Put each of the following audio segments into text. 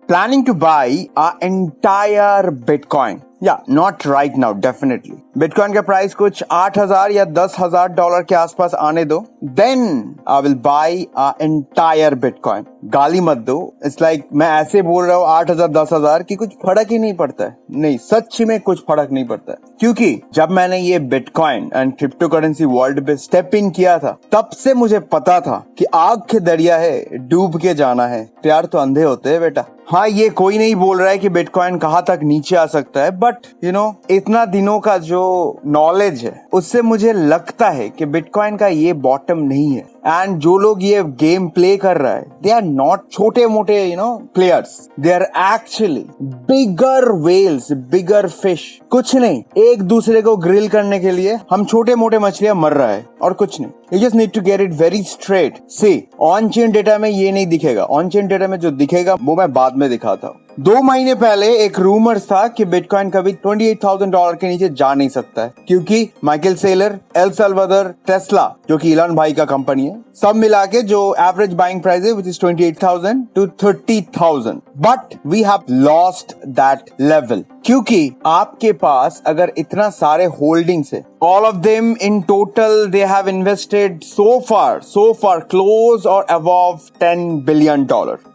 planning to buy our entire Bitcoin. Yeah, not right now, definitely. Bitcoin का price कुछ 8,000 या 10,000 dollar के आसपास आने दो, then I will buy entire bitcoin. गाली मत दो. इट्स लाइक मैं ऐसे बोल रहा हूँ 8,000 10,000 की कुछ फर्क ही नहीं पड़ता है. नहीं, सच में कुछ फर्क नहीं पड़ता है. क्योंकि जब मैंने ये bitcoin and crypto currency world पे स्टेप इन किया था, तब से मुझे पता था कि आग के दरिया है, डूब के जाना है. प्यार तो अंधे होते हैं बेटा. हाँ, ये कोई नहीं बोल रहा है कि बिटकॉइन कहाँ तक नीचे आ सकता है, बट इतना दिनों का जो नॉलेज है उससे मुझे लगता है कि बिटकॉइन का ये बॉटम नहीं है. एंड जो लोग ये गेम प्ले कर रहा है, दे आर नॉट छोटे मोटे players. They are actually bigger whales, bigger fish. कुछ नहीं, एक दूसरे को ग्रिल करने के लिए हम छोटे मोटे मछलियां मर रहा है और कुछ नहीं. You just need to get it very straight. See, on chain data में ये नहीं दिखेगा. ऑन चेन डेटा में जो दिखेगा वो मैं बाद में दिखाता हूँ. 2 महीने पहले एक रूमर्स था कि बिटकॉइन कभी $28,000 के नीचे जा नहीं सकता है, क्योंकि Michael Saylor, El Salvador, Tesla जो कि इलॉन भाई का कंपनी है, सब मिला के जो एवरेज बाइंग प्राइस है which is 28,000 to 30,000. But we have lost that level. क्योंकि आपके पास अगर इतना सारे होल्डिंग्स है, all of them in total they have invested so far close or above $10 billion.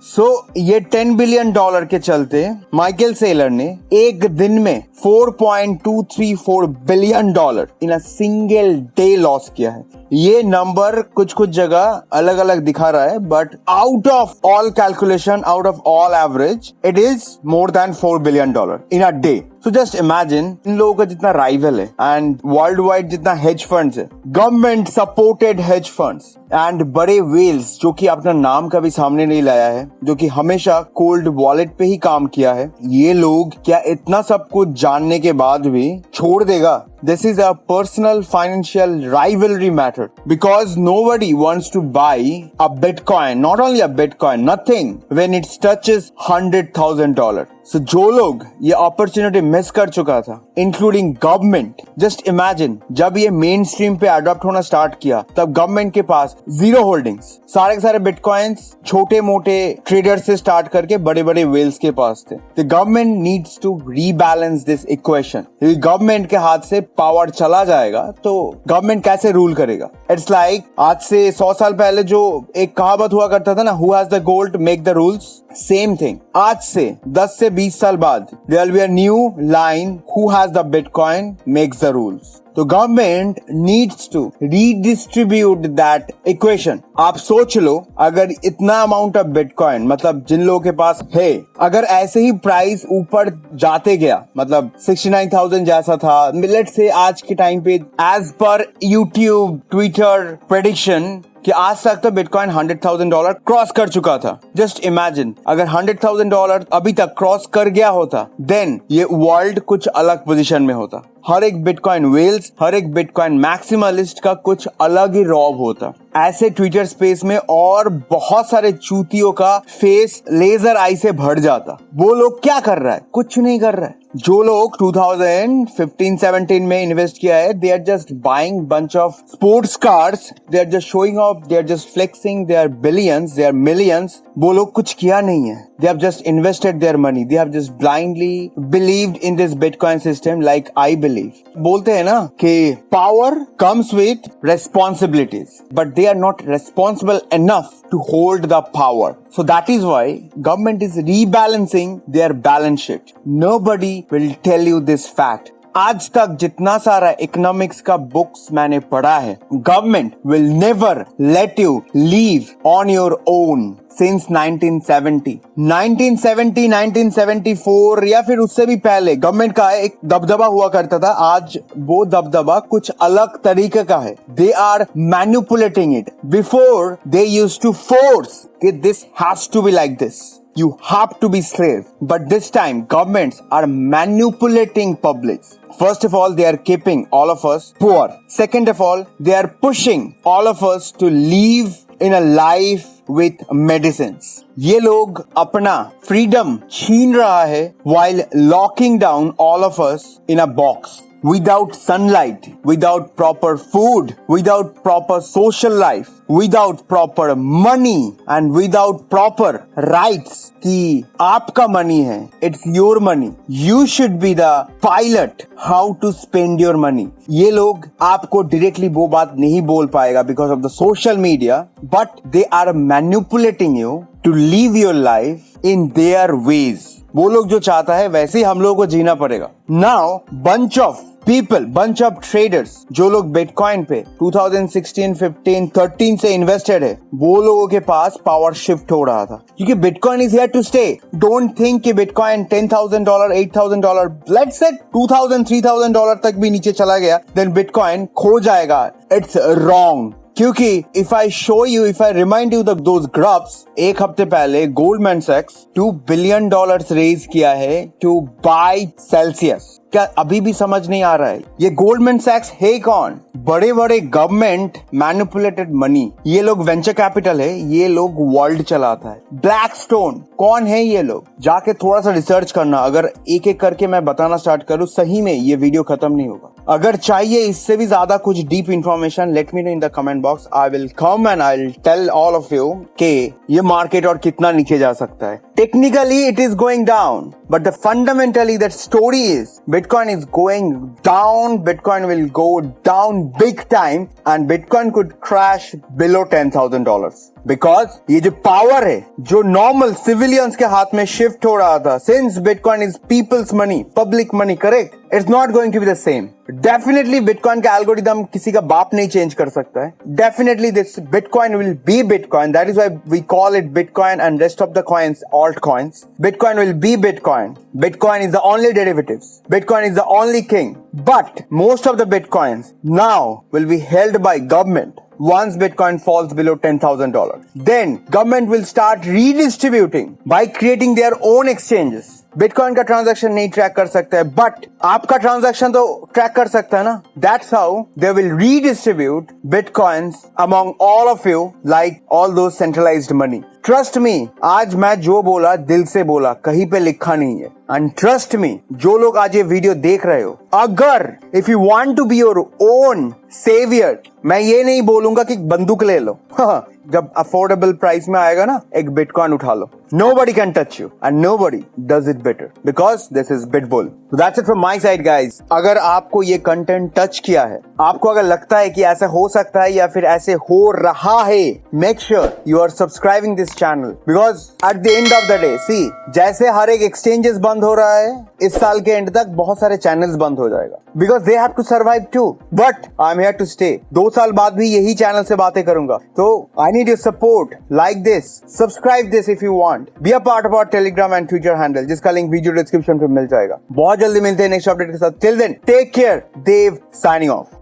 So ये $10 billion के चलते माइकल सेलर ने एक दिन में $4.234 billion in a single day loss किया है. ये नंबर कुछ जगह अलग अलग दिखा रहा है, but out of all calculation, out of all average, it is more than $4 billion in a day. So just imagine, इन लोगों का जितना राइवल है एंड वर्ल्ड वाइड जितना हेज फंड्स है, government supported hedge funds and बड़े Wales जो कि अपना नाम कभी सामने नहीं लाया है, जो कि हमेशा कोल्ड वॉलेट पे ही काम किया है, ये लोग क्या इतना सब कुछ जानने के बाद भी छोड़ देगा? This is a personal financial rivalry matter because nobody wants to buy a Bitcoin, not only a Bitcoin, nothing when it touches $100,000. So जो लोग ये अपॉर्चुनिटी मिस कर चुका था, इंक्लूडिंग गवर्नमेंट, जस्ट इमेजिन जब ये मेन स्ट्रीम पे adopt होना स्टार्ट किया, तब गवर्नमेंट के पास जीरो होल्डिंग्स, सारे के सारे बिटकॉइंस छोटे मोटे ट्रेडर्स से स्टार्ट करके बड़े बड़े वेल्स के पास थे. The government needs to rebalance this equation. Government के हाथ से पावर चला जाएगा तो गवर्नमेंट कैसे रूल करेगा? इट्स लाइक आज से 100 साल पहले जो एक कहावत हुआ करता था ना, who has the gold make the rules. Same thing आज से 10 से 20 साल बाद there will be a new line, who has the bitcoin makes the rules. तो government needs to redistribute that equation. आप सोच लो, अगर इतना अमाउंट ऑफ बिटकॉइन, मतलब जिन लोगों के पास है, अगर ऐसे ही प्राइस ऊपर जाते गया, मतलब 69,000 जैसा था, लेट्स से आज के टाइम पे as per YouTube, Twitter prediction कि आज तक तो बिटकॉइन $100,000 क्रॉस कर चुका था. जस्ट इमेजिन अगर $100,000 अभी तक क्रॉस कर गया होता, देन ये वर्ल्ड कुछ अलग पोजीशन में होता. हर एक बिटकॉइन वेल्स, हर एक बिटकॉइन मैक्सिमलिस्ट का कुछ अलग ही रॉब होता. ऐसे ट्विटर स्पेस में और बहुत सारे चूतियों का फेस लेजर आई से भर जाता. वो लोग क्या कर रहा है? कुछ नहीं कर रहा है. जो लोग 2015-17 में इन्वेस्ट किया है, they are just buying bunch of sports cars, they are just showing off, they are just flexing, they are billions, they are millions. वो लोग कुछ किया नहीं है. They have just invested their money. They have just blindly believed in this Bitcoin system like I believe. बोलते हैं ना कि power comes with responsibilities, but they are not responsible enough to hold the power. So that is why government is rebalancing their balance sheet. Nobody will tell you this fact. आज तक जितना सारा economics का books मैंने पढ़ा है, government will never let you leave on your own since 1970, 1974 या फिर उससे भी पहले गवर्नमेंट का एक दबदबा हुआ करता था. आज वो दबदबा कुछ अलग तरीके का है. They are manipulating it. Before they used to force कि this has to be like this. You have to be slave. But this time, governments are manipulating publics. First of all, they are keeping all of us poor. Second of all, they are pushing all of us to live in a life with medicines. ये लोग अपना freedom छीन रहा है while locking down all of us in a box. without sunlight, without proper food, without proper social life, without proper money and without proper rights कि आपका money है, it's your money, you should be the pilot how to spend your money. ये लोग आपको directly वो बात नहीं बोल पाएगा because of the social media, but they are manipulating you to live your life in their ways. वो लोग जो चाहता है वैसे ही हम लोगों को जीना पड़ेगा. Now bunch of people, bunch of traders जो लोग बिटकॉइन पे 2016, 15, 13 से इन्वेस्टेड है, वो लोगों के पास पावर शिफ्ट हो रहा था क्योंकि bitcoin is here to stay. Don't think कि बिटकॉइन $10,000, $8,000, लेट्स से $2,000, $3,000 तक भी नीचे चला गया देन बिटकॉइन खो जाएगा. It's wrong. क्योंकि if I show you, if I remind you those graphs, एक हफ्ते पहले गोल्डमैन सैक्स $2 बिलियन रेज किया है टू बाय सेल्सियस. क्या अभी भी समझ नहीं आ रहा है ये गोल्डमैन सैक्स है कौन? बड़े बड़े गवर्नमेंट मैनिपुलेटेड मनी. ये लोग वेंचर कैपिटल है, ये लोग वर्ल्ड चलाता है. ब्लैकस्टोन कौन है ये लोग? जाके थोड़ा सा रिसर्च करना. अगर एक एक करके मैं बताना स्टार्ट करूं सही में ये वीडियो खत्म नहीं होगा. अगर चाहिए इससे भी ज्यादा कुछ deep information, let me know in the comment box. I will come and I will tell all of you कि ये मार्केट और कितना नीचे जा सकता है. Technically it is going down, but the fundamentally that story is Bitcoin is going down. Bitcoin will go down big time and Bitcoin could crash below $10,000 because ये जो power है जो normal civilians के हाथ में shift हो रहा था, since Bitcoin is people's money, public money, correct? It's not going to be the same. Definitely Bitcoin का algorithm किसी का बाप नहीं change कर सकता है. Definitely this Bitcoin will be Bitcoin. That is why we call it Bitcoin and rest of the coins altcoins. Bitcoin will be Bitcoin. Bitcoin is the only derivatives. Bitcoin is the only king. But most of the Bitcoins now will be held by government. Once Bitcoin falls below $10,000, then government will start redistributing by creating their own exchanges. Bitcoin का transaction नहीं track कर सकता है but आपका transaction तो track कर सकता है ना. That's how they will redistribute bitcoins among all of you like all those centralised money. Trust me, आज मैं जो बोला दिल से बोला, कहीं पे लिखा नहीं है. एंड ट्रस्ट मी, जो लोग आज ये वीडियो देख रहे हो, अगर if you want to be your own saviour, मैं ये नहीं बोलूंगा कि बंदूक ले लो. जब अफोर्डेबल प्राइस में आएगा ना, एक बिटकॉइन उठा लो. Nobody can touch you and nobody does it better because this is Bitbull. So that's it from my side guys. अगर आपको ये कंटेंट टच किया है, आपको अगर लगता है कि ऐसा हो सकता है या फिर ऐसे हो रहा है, make sure you are subscribing this channel because at the end of the day, see, जैसे हर एक exchanges बंद हो रहा है, इस साल के एंड तक बहुत सारे चैनल्स बंद हो जाएगा because they have to survive too. But I'm here to stay. 2 साल बाद भी यही चैनल से बातें करूंगा. तो I need your support. Like this, subscribe this if you want. Be a part of our Telegram and Twitter handle जिसका link video description पे मिल जाएगा. बहुत जल्दी मिलते हैं नेक्स्ट अपडेट के साथ. Till then, take care. Dave signing off.